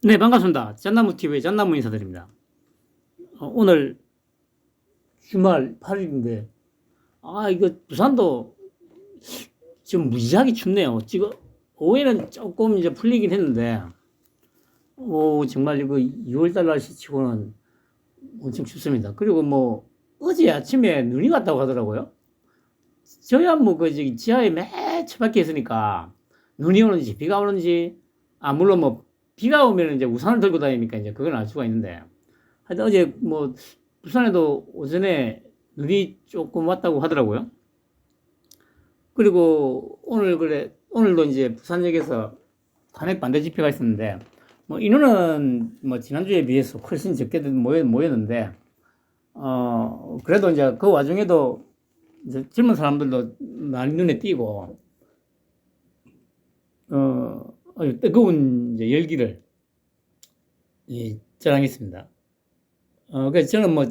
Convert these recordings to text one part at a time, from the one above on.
네, 반갑습니다. 짠나무TV의 짠나무 인사드립니다. 오늘 주말 8일인데, 이거 부산도 지금 무지하게 춥네요. 지금 오후에는 조금 이제 풀리긴 했는데, 정말 이거 2월달 날씨 치고는 엄청 춥습니다. 그리고 뭐, 어제 아침에 눈이 왔다고 하더라고요. 저야 뭐, 저기 지하에 맨 처박혀 있으니까, 눈이 오는지, 비가 오는지, 물론 뭐, 비가 오면 이제 우산을 들고 다니니까 이제 그건 알 수가 있는데, 하여튼 어제 뭐, 부산에도 오전에 눈이 조금 왔다고 하더라고요. 그리고 오늘도 이제 부산역에서 탄핵 반대 집회가 있었는데, 뭐, 인원은 뭐, 지난주에 비해서 훨씬 적게 모였는데, 그래도 이제 그 와중에도 이제 젊은 사람들도 많이 눈에 띄고, 아주 뜨거운 이제 열기를 자랑했습니다. 그래서 저는 뭐,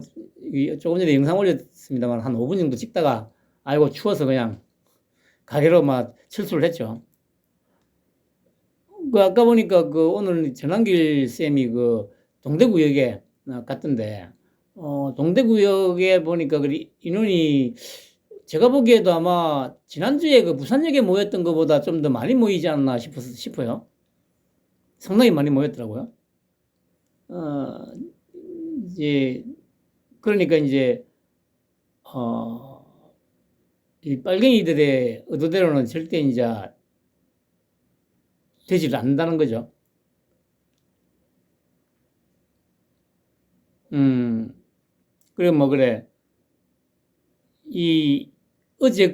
조금 전에 영상 올렸습니다만, 한 5분 정도 찍다가, 아이고, 추워서 그냥 가게로 막 철수를 했죠. 아까 보니까 오늘 전환길 쌤이 동대구역에 갔던데, 동대구역에 보니까 인원이 제가 보기에도 아마 지난주에 부산역에 모였던 것보다 좀 더 많이 모이지 않나 싶어요. 상당히 많이 모였더라고요. 이제, 그러니까 이제, 이 빨갱이들의 의도대로는 절대 이제 되지를 않는다는 거죠. 그래, 뭐, 그래. 어제,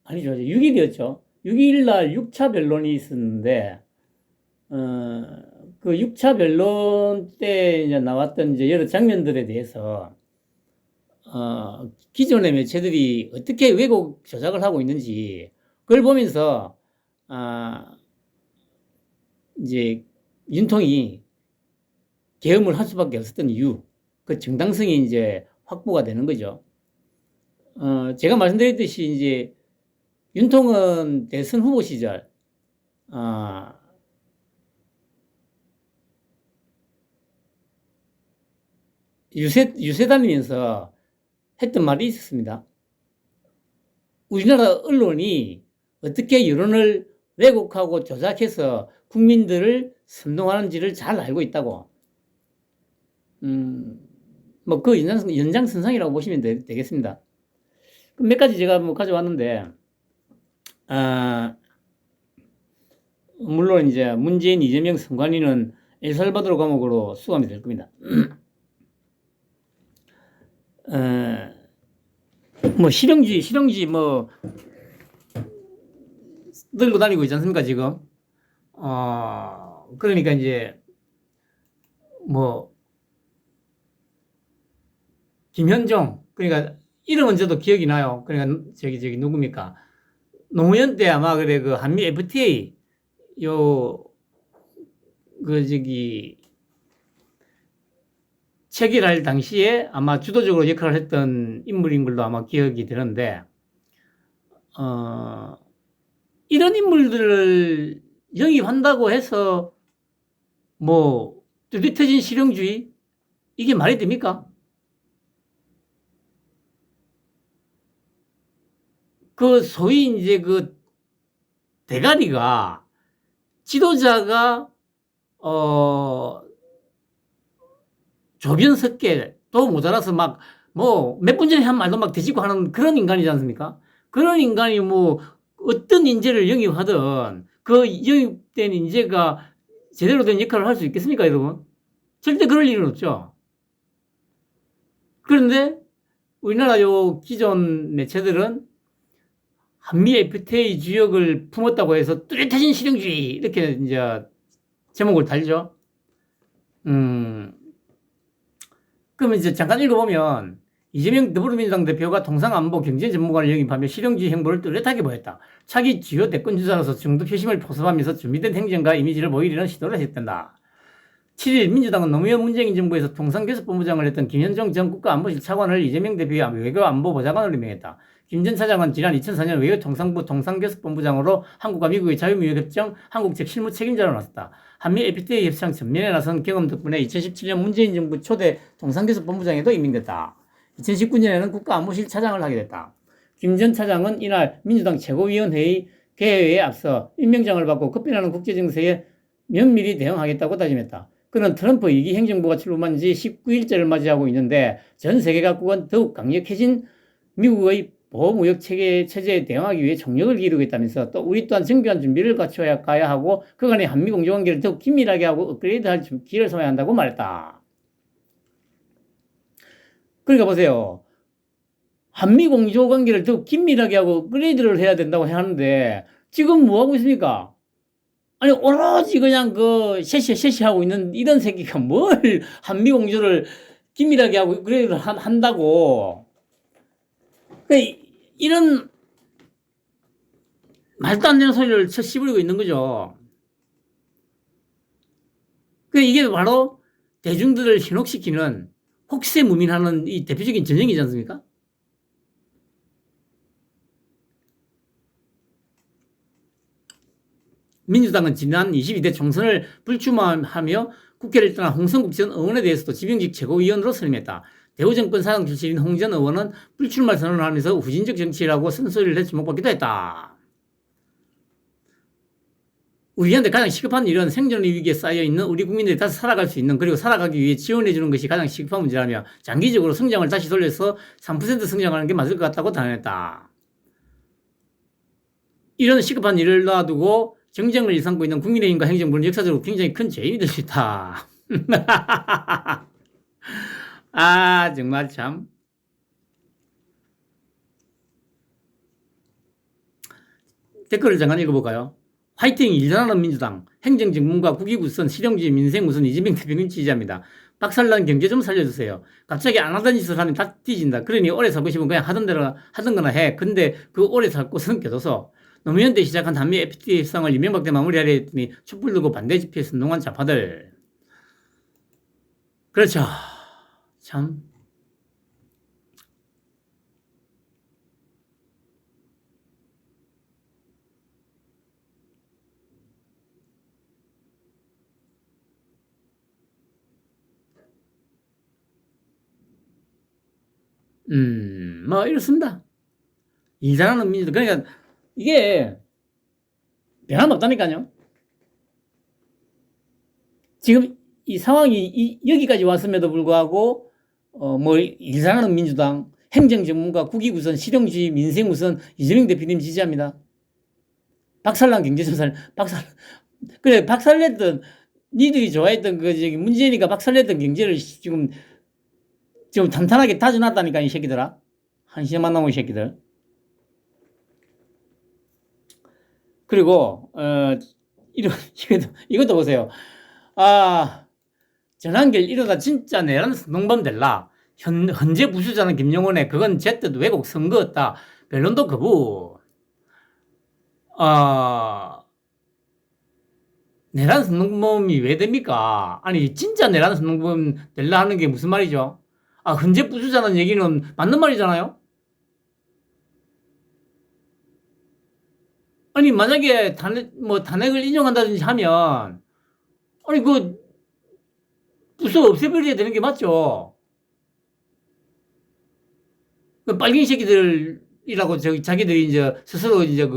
아니죠. 6일이었죠. 6일날 6차 변론이 있었는데, 그 6차 변론 때 이제 나왔던 이제 여러 장면들에 대해서, 기존의 매체들이 어떻게 왜곡 조작을 하고 있는지, 그걸 보면서, 이제 윤통이 계엄을 할 수밖에 없었던 이유, 그 정당성이 이제 확보가 되는 거죠. 제가 말씀드렸듯이 이제 윤통은 대선 후보 시절, 유세 다니면서 했던 말이 있었습니다. 우리나라 언론이 어떻게 여론을 왜곡하고 조작해서 국민들을 선동하는지를 잘 알고 있다고. 뭐 그 연장선상이라고 보시면 되겠습니다. 몇 가지 제가 뭐 가져왔는데, 물론 이제 문재인, 이재명 선관위는 엘살바도르 감옥으로 수감이 될 겁니다. 뭐 실형지 뭐 들고 다니고 있지 않습니까 지금? 그러니까 이제 뭐 김현종, 그러니까 이름은 저도 기억이 나요. 그러니까 저기 누굽니까? 노무현 때 아마 그래 한미 FTA 체결할 당시에 아마 주도적으로 역할을 했던 인물인 걸로 아마 기억이 되는데, 이런 인물들을 영입한다고 해서 뭐 뚜렷해진 실용주의, 이게 말이 됩니까? 소위 이제 대가리가, 지도자가 조변 섞게 또 모자라서 막 뭐 몇 분 전에 한 말도 막 뒤집고 하는 그런 인간이지 않습니까? 그런 인간이 뭐 어떤 인재를 영입하든 그 영입된 인재가 제대로 된 역할을 할 수 있겠습니까, 여러분? 절대 그럴 일은 없죠. 그런데 우리나라 기존 매체들은 한미 FTA 주역을 품었다고 해서 뚜렷해진 실용주의, 이렇게 이제 제목을 달죠. 그러면 이제 잠깐 읽어보면, 이재명 더불어민주당 대표가 통상안보 경제 전문가를 영입하며 실용주의 행보를 뚜렷하게 보였다. 차기 주요 대권 주자로서 정도 표심을 포섭하면서 준비된 행정과 이미지를 보이려는 시도를 했단다. 7일 민주당은 노무현 문재인 정부에서 통상교섭본부장을 했던 김현종 전 국가안보실 차관을 이재명 대표의 외교안보보좌관으로 임명했다. 김 전 차장은 지난 2004년 외교통상부 통상교섭본부장으로 한국과 미국의 자유무역협정 한국적 실무 책임자로 나섰다. 한미 FTA 협상 전면에 나선 경험 덕분에 2017년 문재인 정부 초대 통상교섭본부장에도 임명됐다. 2019년에는 국가안보실 차장을 하게 됐다. 김 전 차장은 이날 민주당 최고위원회의 개회에 앞서 임명장을 받고 급변하는 국제정세에 면밀히 대응하겠다고 다짐했다. 그는 트럼프 2기 행정부가 출범한 지 19일째를 맞이하고 있는데 전 세계 각국은 더욱 강력해진 미국의 보호무역 체제에 대응하기 위해 총력을 기울이겠다면서 또 우리 또한 정교한 준비를 갖춰야 가야 하고 그간의 한미 공조관계를 더욱 긴밀하게 하고 업그레이드할 기회를 삼아야 한다고 말했다. 그러니까 보세요. 한미 공조관계를 더욱 긴밀하게 하고 업그레이드를 해야 된다고 하는데 지금 뭐 하고 있습니까? 아니 오로지 그냥 그 셰시하고 있는 이런 새끼가 뭘 한미 공조를 긴밀하게 하고 업그레이드를 한다고. 이런 말도 안 되는 소리를 씹으리고 있는 거죠. 이게 바로 대중들을 현혹시키는 혹세무민하는 이 대표적인 전형이지 않습니까? 민주당은 지난 22대 총선을 불출마하며 국회를 떠난 홍성국 전 의원에 대해서도 지명직 최고위원으로 선임했다. 대우정권 사장 출신인 홍 전 의원은 불출마 선언을 하면서 후진적 정치라고 쓴소리를 내 주목받기도 했다. 우리한테 가장 시급한 일은 생존의 위기에 쌓여있는 우리 국민들이 다시 살아갈 수 있는 그리고 살아가기 위해 지원해주는 것이 가장 시급한 문제라며 장기적으로 성장을 다시 돌려서 3% 성장하는 게 맞을 것 같다고 단언했다. 이런 시급한 일을 놔두고 정쟁을 일삼고 있는 국민의힘과 행정부는 역사적으로 굉장히 큰 죄인이 될 수 있다. 아 정말 참. 댓글을 잠깐 읽어볼까요? 화이팅 일어나는 민주당 행정정문과 국익우선 실용주의 민생우선 이재명 대표님 지지합니다. 박살난 경제 좀 살려주세요. 갑자기 안 하던 짓을 하면 다 뒤진다. 그러니 오래 살고 싶으면 그냥 하던 거나 해. 근데 그 오래 살 곳은 껴둬서 노무현 때 시작한 한미 FTA 협상을 이명박 때 마무리하려 했더니 촛불 들고 반대 집회에 선동한 좌파들. 그렇죠. 참. 뭐 이렇습니다. 이 잘하는 민주들. 그러니까 이게 변함없다니까요. 지금 이 상황이 여기까지 왔음에도 불구하고 뭐 일 잘하는 민주당 행정전문가 국익우선 실용주의 민생우선 이재명 대표님 지지합니다. 박살난 경제정살 그래 박살냈던 니들이 좋아했던 그 저기 문재인이가 박살냈던 경제를 지금 탄탄하게 다져놨다니까 이 새끼들아. 한심한 놈의 새끼들. 그리고 이것도 보세요. 전한길 이러다 진짜 내란 선동범 될라. 현재 부수자는 김영원의 그건 제뜻 왜곡 선거였다. 변론도 거부. 내란 선동범이 왜 됩니까? 아니 진짜 내란 선동범 될라 하는 게 무슨 말이죠? 현재 부수자는 얘기는 맞는 말이잖아요? 아니 만약에 탄핵을 인정한다든지 하면 아니 부서 없애버려야 되는 게 맞죠? 빨갱이 새끼들이라고 자기들이 이제 스스로 이제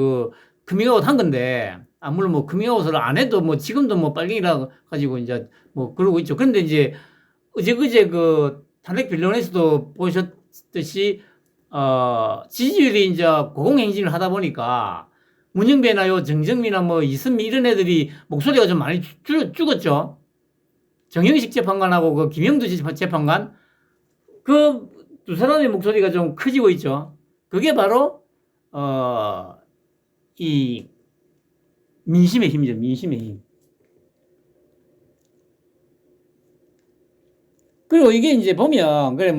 커밍아웃 한 건데 물론 뭐 커밍아웃을 안 해도 뭐 지금도 뭐 빨갱이라 가지고 이제 뭐 그러고 있죠. 그런데 이제 어제 탄핵 변론에서도 보셨듯이 지지율이 이제 고공행진을 하다 보니까 문영배나요 정정미나 뭐 이선미 이런 애들이 목소리가 좀 많이 죽었죠. 정영식 재판관하고 김영두 재판관 그 두 사람의 목소리가 좀 커지고 있죠. 그게 바로 이 민심의 힘이죠. 민심의 힘. 그리고 이게 이제 보면 그래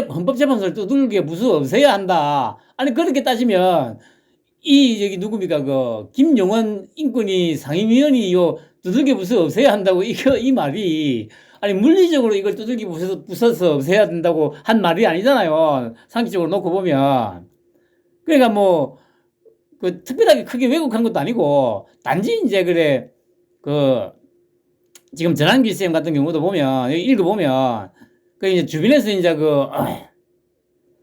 헌법재판소를 두들겨 부수 없애야 한다. 아니 그렇게 따지면 여기 누굽니까 김용원 인권위 상임위원이 두들겨 부숴 없애야 한다고 이 말이 아니 물리적으로 이걸 두들겨 부숴서 없애야 된다고 한 말이 아니잖아요. 상식적으로 놓고 보면. 그러니까 뭐 그 특별하게 크게 왜곡한 것도 아니고 단지 이제 그래 그 지금 전환기 쌤 같은 경우도 보면 읽어보면 그 이제 주변에서 이제 그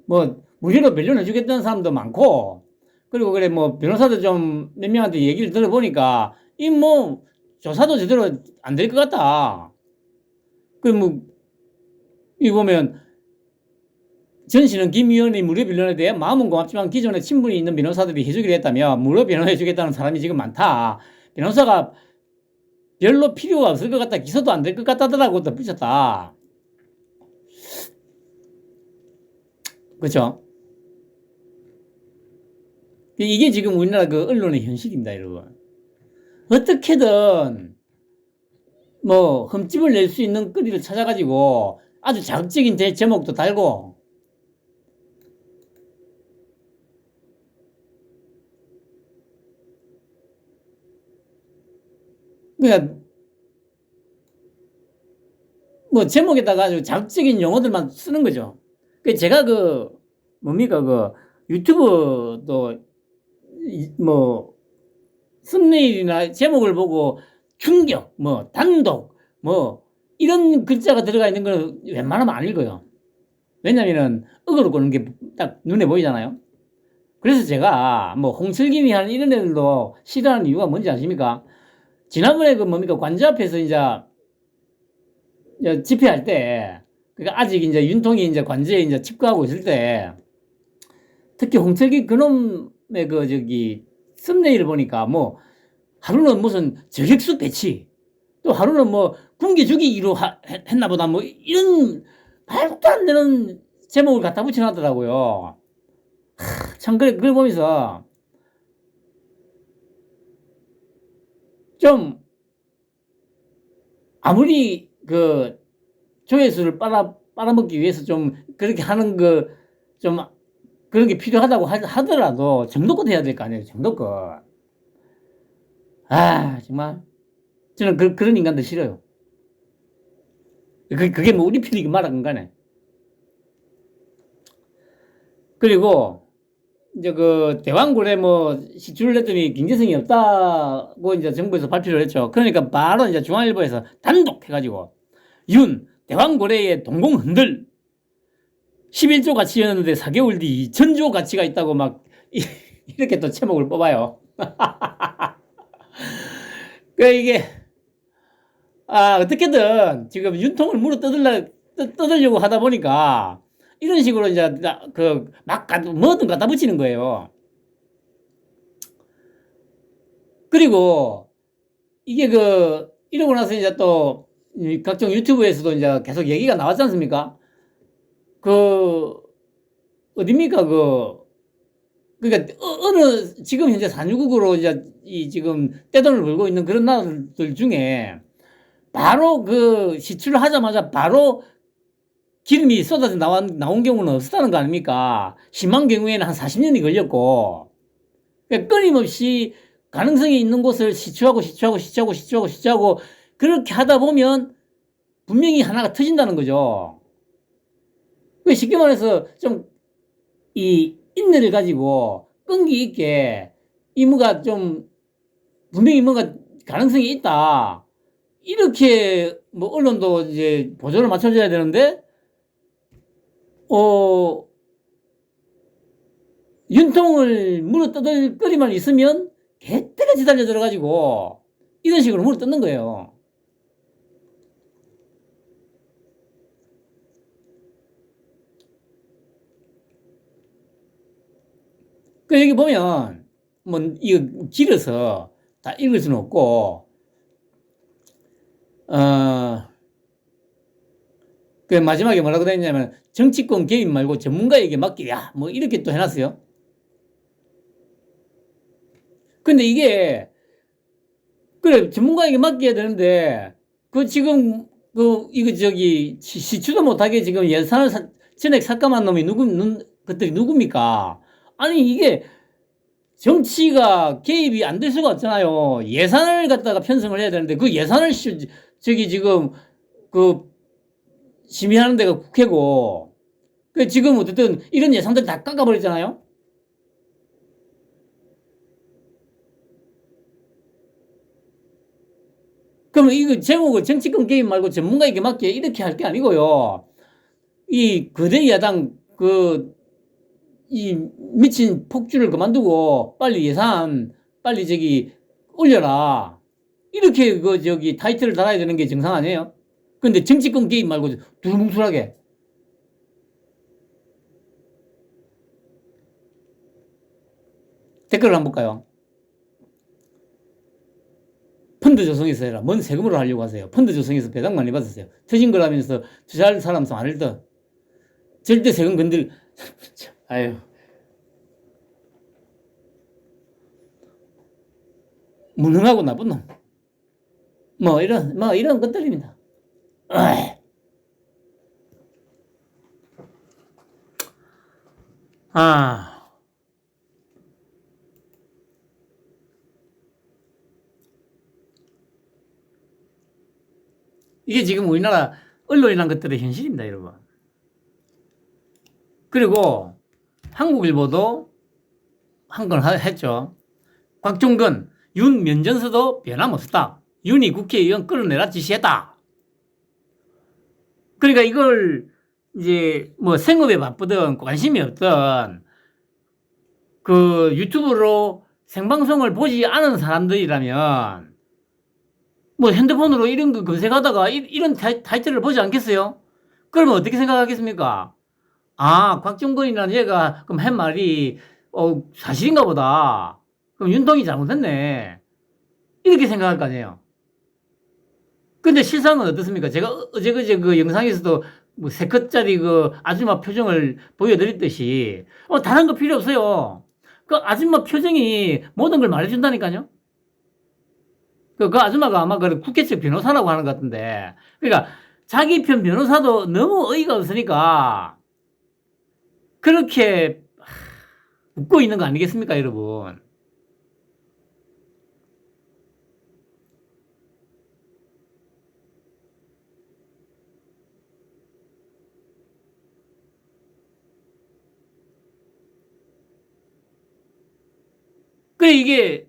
뭐 무료로 변론해 주겠다는 사람도 많고 그리고 그래 뭐 변호사도 좀 몇 명한테 얘기를 들어보니까 이 뭐 조사도 제대로 안 될 것 같다. 그 뭐 이 보면 전 씨는 김 의원의 무료 변론에 대해 마음은 고맙지만 기존에 친분이 있는 변호사들이 해주기로 했다며 무료 변호해 주겠다는 사람이 지금 많다. 변호사가 별로 필요가 없을 것 같다. 기소도 안 될 것 같다더라고 덧붙였다. 그렇죠? 이게 지금 우리나라 그 언론의 현실입니다, 여러분. 어떻게든 뭐 흠집을 낼 수 있는 거리를 찾아가지고 아주 자극적인 제목도 달고 그러니까 뭐 제목에다가 아주 자극적인 용어들만 쓰는 거죠. 그 제가 그 뭡니까 그 유튜브도 뭐 썸네일이나 제목을 보고 충격, 뭐 단독, 뭐 이런 글자가 들어가 있는 거는 웬만하면 안 읽어요. 왜냐면은 억으로 끄는 게 딱 눈에 보이잖아요. 그래서 제가 뭐 홍철김이 하는 이런 애들도 싫어하는 이유가 뭔지 아십니까? 지난번에 그 뭡니까 관저 앞에서 이제 집회할 때 그러니까 아직 이제 윤통이 이제 관저에 이제 집거하고 있을 때 특히 홍철기 그놈의 그 저기 썸네일을 보니까 뭐 하루는 무슨 저격수 배치 또 하루는 뭐 군기 죽이기로 했나 보다 뭐 이런 말도 안 되는 제목을 갖다 붙여놨더라고요. 참 그걸 보면서 좀 아무리 그 조회수를 빨아먹기 위해서 좀 그렇게 하는 거 좀 그런 게 필요하다고 하더라도 정도껏 해야 될 거 아니에요. 정도껏. 아 정말 저는 그런 인간들 싫어요. 그게 뭐 우리 편이긴 말한 건가네. 그리고 이제 그 대왕고래 뭐 시추를 냈더니 경제성이 없다고 이제 정부에서 발표를 했죠. 그러니까 바로 이제 중앙일보에서 단독 해가지고 윤 대왕고래의 동공 흔들 11조 가치였는데 4개월 뒤 2000조 가치가 있다고 막 이렇게 또 제목을 뽑아요. 그 이게 어떻게든 지금 윤통을 물어 뜯으려고 하다 보니까 이런 식으로 이제 그 막 뭐든 갖다 붙이는 거예요. 그리고 이게 그 이러고 나서 이제 또 각종 유튜브에서도 이제 계속 얘기가 나왔지 않습니까? 그 어딥니까 그러니까 어느 지금 현재 산유국으로 이제 이 지금 떼돈을 벌고 있는 그런 나라들 중에 바로 그 시출을 하자마자 바로 기름이 쏟아져 나온 경우는 없었다는 거 아닙니까? 심한 경우에는 한 40년이 걸렸고, 그러니까 끊임없이 가능성이 있는 곳을 시추하고, 그렇게 하다 보면 분명히 하나가 터진다는 거죠. 쉽게 말해서 좀 이 인내를 가지고 끈기 있게 이무가 좀 분명히 뭔가 가능성이 있다. 이렇게 뭐 언론도 이제 보조를 맞춰줘야 되는데, 윤통을 물어뜯을 거리만 있으면 개떼같이 달려 들어가지고 이런 식으로 물어뜯는 거예요. 그 여기 보면 뭐 이거 길어서 다 읽을 수는 없고 그 마지막에 뭐라고 되어 있냐면 정치권 개입 말고 전문가에게 맡기야 뭐 이렇게 또 해놨어요. 근데 이게 그래 전문가에게 맡겨야 되는데 그 지금 그 이거 저기 시추도 못하게 지금 예산을 전액 삭감한 놈이 것들이 누굽니까? 아니 이게 정치가 개입이 안 될 수가 없잖아요. 예산을 갖다가 편성을 해야 되는데 그 예산을 저기 지금 그 심의하는 데가 국회고 그 지금 어쨌든 이런 예산들 다 깎아버렸잖아요. 그러면 이거 제목을 정치권 개입 말고 전문가에게 맡게 이렇게 할 게 아니고요. 이 거대 야당 이 미친 폭주를 그만두고 빨리 예산 빨리 저기 올려라. 이렇게 저기 타이틀을 달아야 되는 게 정상 아니에요? 근데 정치권 개입 말고 두루뭉술하게. 댓글을 한번 볼까요? 펀드 조성해서 해라. 뭔 세금으로 하려고 하세요? 펀드 조성해서 배당 많이 받았어요. 터진 거라면서 투자할 사람 많을 듯. 절대 세금 아유. 무능하고 나쁜 놈. 이런 것들입니다. 이게 지금 우리나라 언론이란 것들의 현실입니다, 여러분. 그리고 한국일보도 한 건 했죠. 곽종건, 윤 면전서도 변함없었다. 윤이 국회의원 끌어내라 지시했다. 그러니까 이걸 이제 뭐 생업에 바쁘든 관심이 없든 그 유튜브로 생방송을 보지 않은 사람들이라면 뭐 핸드폰으로 이런 거 검색하다가 이런 타이틀을 보지 않겠어요? 그러면 어떻게 생각하겠습니까? 아, 곽종건이라는 얘가 그럼 한 말이 사실인가 보다. 그럼 윤통이 잘못했네. 이렇게 생각할 거 아니에요. 근데 실상은 어떻습니까? 제가 어제 그제 그 영상에서도 뭐 3컷짜리 그 아줌마 표정을 보여드렸듯이 다른 거 필요 없어요. 그 아줌마 표정이 모든 걸 말해준다니까요. 그 아줌마가 아마 그 국회 측 변호사라고 하는 것 같은데, 그러니까 자기 편 변호사도 너무 어이가 없으니까 그렇게 웃고 있는 거 아니겠습니까, 여러분? 그래, 이게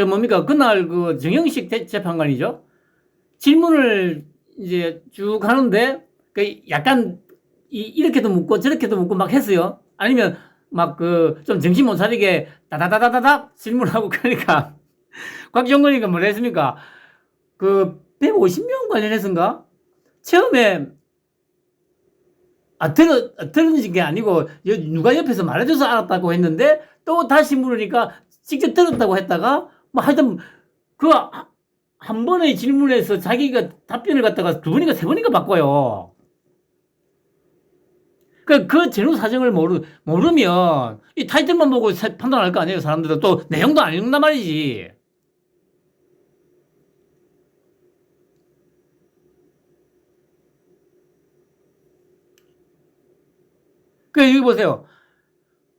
뭡니까? 그날 정영식 재판관이죠? 질문을 이제 쭉 하는데, 약간, 이렇게도 묻고 저렇게도 묻고 막 했어요. 아니면 막 좀 정신 못 차리게 다다다다다닥 질문하고 그러니까, 곽종건이가 뭐라 했습니까? 150명 관련해서인가? 처음에, 들은 게 아니고, 누가 옆에서 말해줘서 알았다고 했는데, 또 다시 물으니까 직접 들었다고 했다가, 뭐 하여튼, 한 번의 질문에서 자기가 답변을 갖다가 2번인가 3번인가 바꿔요. 그 전후 사정을 모르면, 이 타이틀만 보고 판단할 거 아니에요, 사람들은. 또 내용도 안 읽는단 말이지. 여기 보세요.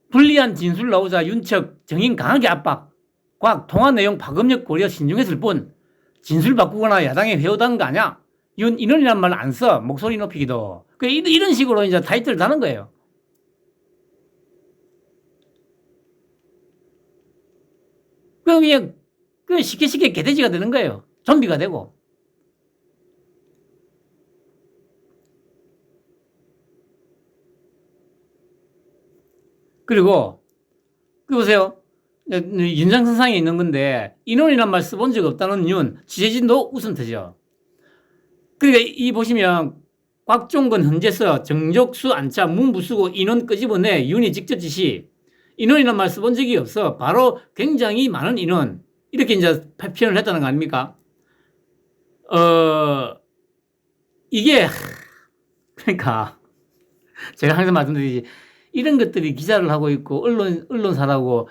불리한 진술 나오자 윤척 정인 강하게 압박. 곽 통화 내용 파급력 고려 신중했을 뿐 진술 바꾸거나 야당에 회유당한 거 아니야? 윤 인원이란 말 안 써. 목소리 높이기도. 이런 식으로 이제 타이틀을 다는 거예요. 그냥 쉽게 개돼지가 되는 거예요. 좀비가 되고. 그리고 보세요. 윤장선상에 있는 건데 인원이란 말 써본 적 없다는 윤, 취재진도 웃음 터져. 그러니까 보시면 곽종건 현재서 정족수 안차 문부 쓰고 인원 끄집어내 윤이 직접 지시. 인원이란 말 써본 적이 없어. 바로 굉장히 많은 인원. 이렇게 이제 표현을 했다는 거 아닙니까? 이게 그러니까 제가 항상 말씀드리지, 이런 것들이 기자를 하고 있고 언론사라고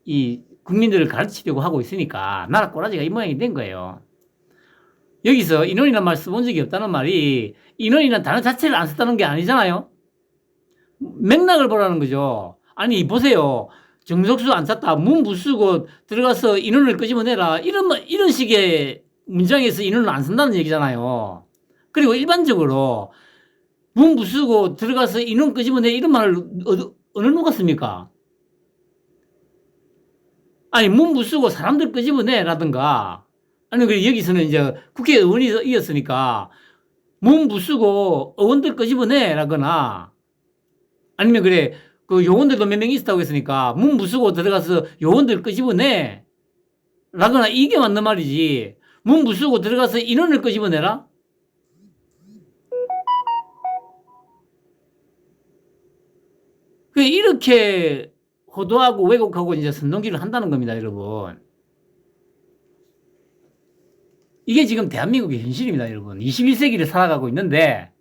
이 국민들을 가르치려고 하고 있으니까 나라 꼬라지가 이 모양이 된 거예요. 여기서 인원이란 말 써본 적이 없다는 말이 인원이란 단어 자체를 안 썼다는 게 아니잖아요. 맥락을 보라는 거죠. 아니 보세요. 정석수 안 찼다. 문 부수고 들어가서 인원을 끄집어내라. 이런 식의 문장에서 인원을 안 쓴다는 얘기잖아요. 그리고 일반적으로 문 부수고 들어가서 인원 끄집어내 이런 말을 어느 누가 씁니까? 아니, 문 부수고 사람들 끄집어내라든가. 아니, 그 여기서는 이제 국회의원이었으니까 문 부수고 의원들 끄집어내라거나 아니면 그래, 그 요원들도 몇 명 있었다고 했으니까 문 부수고 들어가서 요원들 끄집어내 라거나 이게 맞는 말이지. 문 부수고 들어가서 인원을 끄집어내라? 이렇게 호도하고 왜곡하고 이제 선동기를 한다는 겁니다, 여러분. 이게 지금 대한민국의 현실입니다, 여러분. 21세기를 살아가고 있는데,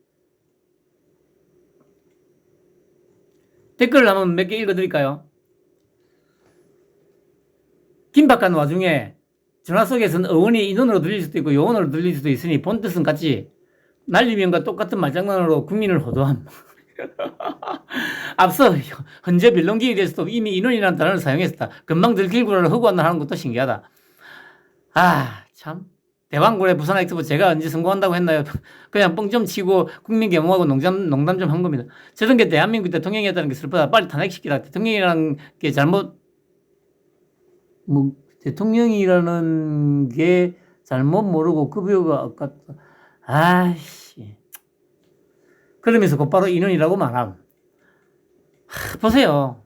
댓글을 한번 몇 개 읽어드릴까요? 긴박한 와중에 전화 속에서는 의원이 인원으로 들릴 수도 있고 요원으로 들릴 수도 있으니 본 뜻은 같지. 난리면과 똑같은 말장난으로 국민을 호도함. 앞서 현재 변론기에 대해서도 이미 인원이라는 단어를 사용했었다. 금방 들킬구라를 허구한 하는 것도 신기하다. 아, 참. 대왕군의 부산 엑스포 제가 언제 성공한다고 했나요? 그냥 뻥 좀 치고 국민 겸허하고 농담 좀 한 겁니다. 저런 게 대한민국 대통령이었다는 게 슬프다. 빨리 탄핵시키라. 대통령이라는 게 대통령이라는 게 잘못 모르고 급여가 아깝다. 아이씨. 그러면서 곧바로 인원이라고 말함. 보세요.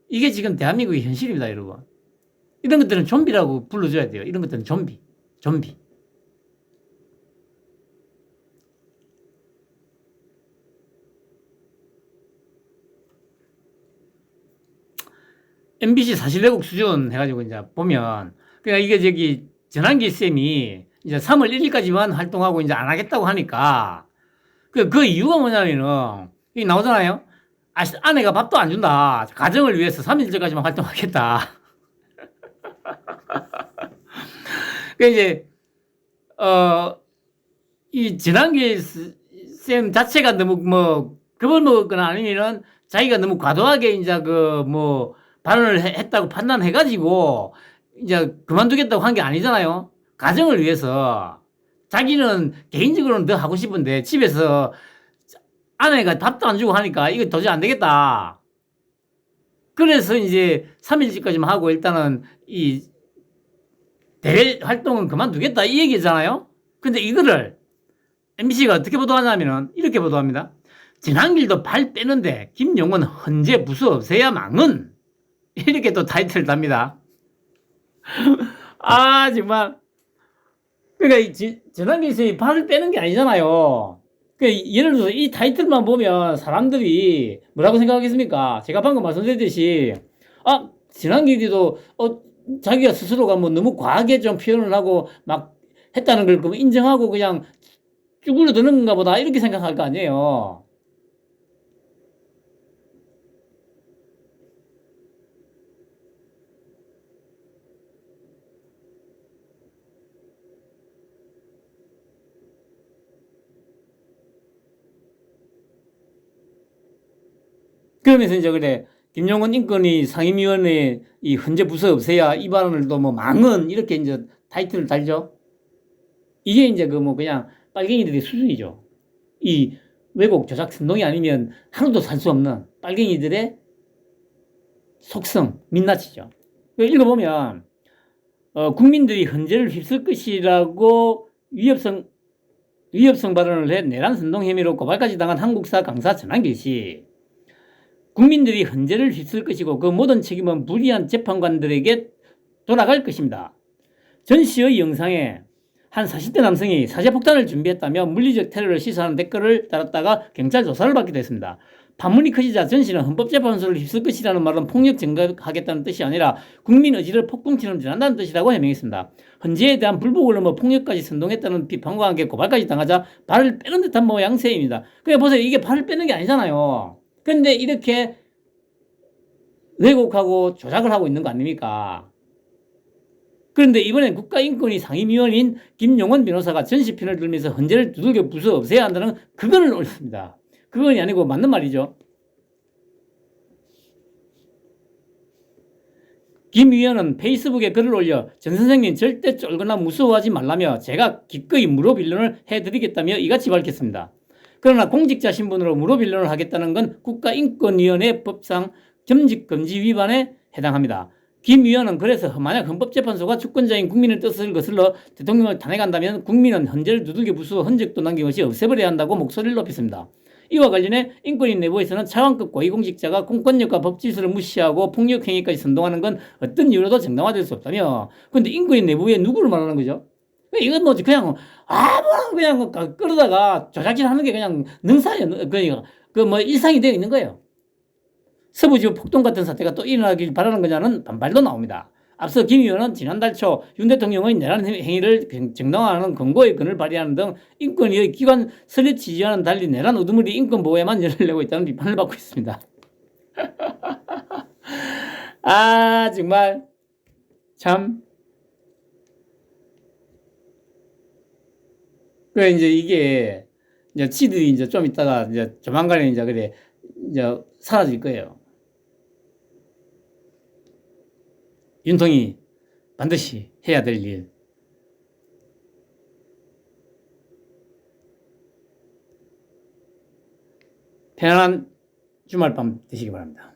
이게 지금 대한민국의 현실입니다, 여러분. 이런 것들은 좀비라고 불러줘야 돼요. 이런 것들은 좀비. MBC 사실 왜곡 수준 해가지고 이제 보면, 그러니까 이게 저기 전환기 쌤이 이제 3월 1일까지만 활동하고 이제 안 하겠다고 하니까 그 이유가 뭐냐면은 이 나오잖아요. 아내가 밥도 안 준다. 가정을 위해서 3일째까지만 활동하겠다. 그 이제 이 전환기 쌤 자체가 너무 겁을 먹거나 아니면은 자기가 너무 과도하게 이제 발언을 했다고 판단해가지고 이제 그만두겠다고 한 게 아니잖아요. 가정을 위해서 자기는 개인적으로는 더 하고 싶은데 집에서 아내가 밥도 안 주고 하니까 이거 도저히 안 되겠다. 그래서 이제 3일째까지만 하고 일단은 이 대외 활동은 그만두겠다 이 얘기잖아요. 근데 이거를 MBC가 어떻게 보도하냐면은 이렇게 보도합니다. 지난길도 발 빼는데 김용은 헌재 부수 없애야 망은 이렇게 또 타이틀을 답니다. 아 정말 그러니까 전환기 쌤이 발을 빼는 게 아니잖아요. 그러니까 예를 들어서 이 타이틀만 보면 사람들이 뭐라고 생각하겠습니까? 제가 방금 말씀드렸듯이 전환기도 자기가 스스로가 너무 과하게 좀 표현을 하고 막 했다는 걸 인정하고 그냥 쭈글러드는 건가 보다 이렇게 생각할 거 아니에요. 그러면서 이제 그래 김용은 인권위 상임위원회 이 헌재 부서 없애야 이 발언을 또 망은 이렇게 이제 타이틀을 달죠. 이게 이제 그냥 빨갱이들의 수준이죠. 이 왜곡 조작 선동이 아니면 하루도 살 수 없는 빨갱이들의 속성 민낯이죠. 읽어보면 국민들이 헌재를 휩쓸 것이라고 위협성 발언을 해 내란 선동 혐의로 고발까지 당한 한국사 강사 전환길 씨. 국민들이 헌재를 휩쓸 것이고 그 모든 책임은 불의한 재판관들에게 돌아갈 것입니다. 전 씨의 영상에 한 40대 남성이 사제폭탄을 준비했다며 물리적 테러를 시사하는 댓글을 달았다가 경찰 조사를 받게 됐습니다. 판문이 커지자 전 씨는 헌법재판소를 휩쓸 것이라는 말은 폭력 증가하겠다는 뜻이 아니라 국민 의지를 폭풍처럼 전한다는 뜻이라고 해명했습니다. 헌재에 대한 불복을 넘어 폭력까지 선동했다는 비판과 함께 고발까지 당하자 발을 빼는 듯한 양세입니다. 그러니까 보세요. 이게 발을 빼는 게 아니잖아요. 그런데 이렇게 왜곡하고 조작을 하고 있는 거 아닙니까? 그런데 이번엔 국가인권위 상임위원인 김용원 변호사가 전시 편을 들면서 헌재를 두들겨 부숴 없애야 한다는 그거를 올렸습니다. 그건 아니고 맞는 말이죠. 김 의원은 페이스북에 글을 올려 전 선생님 절대 쫄거나 무서워하지 말라며 제가 기꺼이 무료빌론을 해드리겠다며 이같이 밝혔습니다. 그러나 공직자 신분으로 무료빌론을 하겠다는 건 국가인권위원회 법상 겸직금지 위반에 해당합니다. 김 의원은 그래서 만약 헌법재판소가 주권자인 국민의 뜻을 거슬러 대통령을 탄핵한다면 국민은 헌재를 두들겨 부수어 흔적도 남김없이 없애버려야 한다고 목소리를 높였습니다. 이와 관련해 인권위 내부에서는 차관급 고위공직자가 공권력과 법질서를 무시하고 폭력행위까지 선동하는 건 어떤 이유로도 정당화될 수 없다며. 그런데 인권위 내부에 누구를 말하는 거죠? 이건 뭐 그냥 아무나 그냥 끌어다가 조작질하는 게 그냥 능사예요. 그러니까 그 뭐 일상이 되어 있는 거예요. 서부지구 폭동 같은 사태가 또 일어나길 바라는 거냐는 반발도 나옵니다. 앞서 김 의원은 지난달 초 윤 대통령의 내란 행위를 정당화하는 근거의 근을 발휘하는 등 인권위의 기관 설립 지지와는 달리 내란 우두머리 인권 보호에만 열을 내고 있다는 비판을 받고 있습니다. 아 정말 참. 그 이제 이게 이제 지들이 이제 좀 있다가 이제 조만간에 이제 그래 이제 사라질 거예요. 윤통이 반드시 해야 될 일. 편안한 주말 밤 되시기 바랍니다.